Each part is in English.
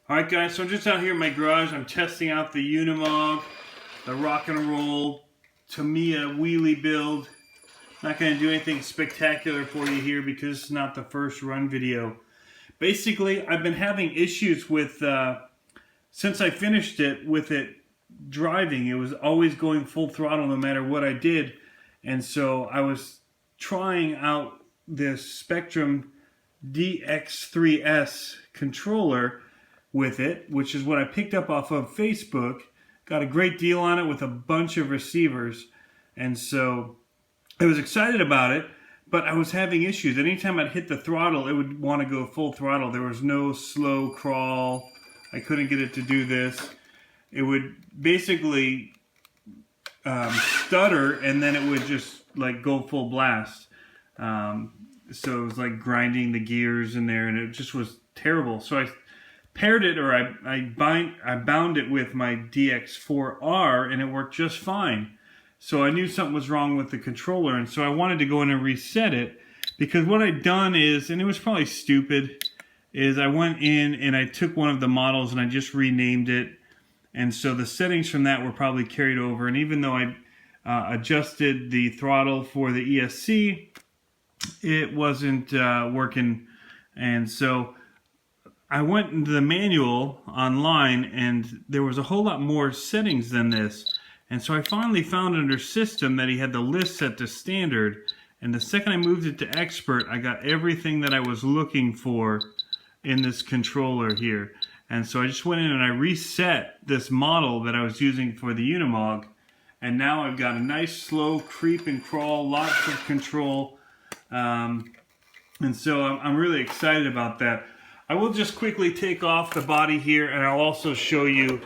Alright guys, so I'm just out here in my garage. I'm testing out the Unimog, the rock and roll Tamiya Wheelie build. Not going to do anything spectacular for you here because it's not the first run video. Basically, I've been having issues with, since I finished it, with it driving. It was always going full throttle no matter what I did. And so I was trying out this Spectrum DX3S controller with it, which is what I picked up off of Facebook. Got a great deal on it with a bunch of receivers, and so I was excited about it, but I was having issues. Anytime I'd hit the throttle, it would want to go full throttle. There was no slow crawl. I couldn't get it to do this. It would basically stutter, and then it would just like go full blast. So it was like grinding the gears in there, and it just was terrible. So I paired it, or I bound it with my DX4R, and it worked just fine. So I knew something was wrong with the controller, and so I wanted to go in and reset it, because what I'd done is, and it was probably stupid, is I went in and I took one of the models and I just renamed it, and so the settings from that were probably carried over. And even though I adjusted the throttle for the ESC, it wasn't working, and so I went into the manual online, and there was a whole lot more settings than this. And so I finally found under system that he had the list set to standard. And the second I moved it to expert, I got everything that I was looking for in this controller here. And so I just went in and I reset this model that I was using for the Unimog. And now I've got a nice slow creep and crawl, lots of control. And so I'm really excited about that. I will just quickly take off the body here, and I'll also show you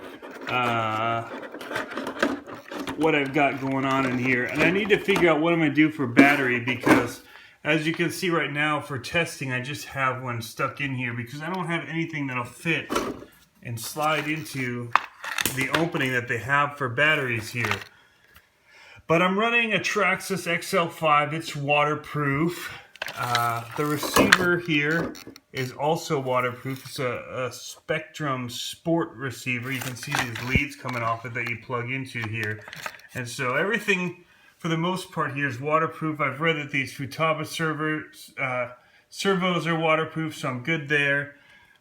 what I've got going on in here. And I need to figure out what I'm going to do for battery, because as you can see right now for testing, I just have one stuck in here because I don't have anything that'll fit and slide into the opening that they have for batteries here. But I'm running a Traxxas XL5. It's waterproof. The receiver here is also waterproof. It's a Spectrum Sport receiver. You can see these leads coming off it that you plug into here. And so everything, for the most part, here is waterproof. I've read that these Futaba servos are waterproof, so I'm good there.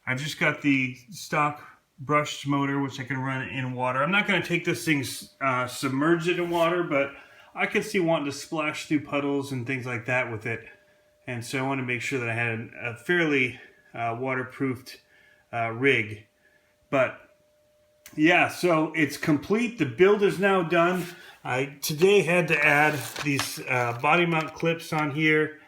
I've just got the stock brushed motor, which I can run in water. I'm not going to take this thing, submerge it in water, but I could see wanting to splash through puddles and things like that with it. And so I want to make sure that I had a fairly waterproofed rig. But yeah, so it's complete. The build is now done. I today had to add these body mount clips on here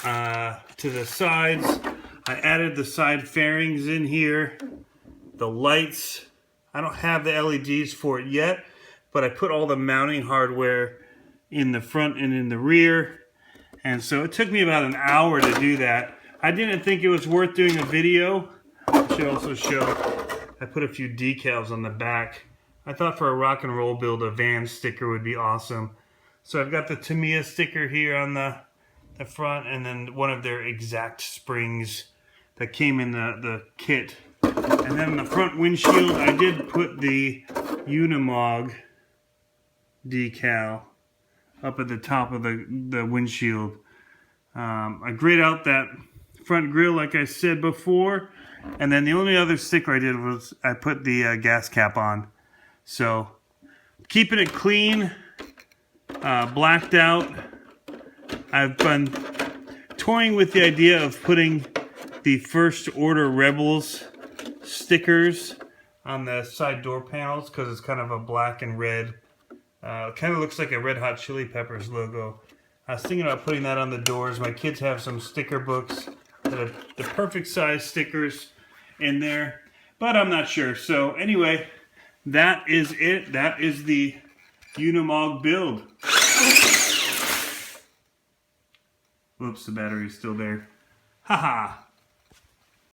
to the sides. I added the side fairings in here. The lights, I don't have the LEDs for it yet, but I put all the mounting hardware in the front and in the rear. And so it took me about an hour to do that. I didn't think it was worth doing a video. I should also show, I put a few decals on the back. I thought for a rock and roll build, a van sticker would be awesome. So I've got the Tamiya sticker here on the front, and then one of their exact springs that came in the kit. And then in the front windshield, I did put the Unimog decal up at the top of the windshield. I grayed out that front grille like I said before, and then the only other sticker I did was I put the gas cap on. So keeping it clean, blacked out. I've been toying with the idea of putting the First Order Rebels stickers on the side door panels, because it's kind of a black and red. Kind of looks like a Red Hot Chili Peppers logo. I was thinking about putting that on the doors. My kids have some sticker books that are the perfect size stickers in there, but I'm not sure. So anyway, that is it. That is the Unimog build. Whoops, the battery's still there. Haha.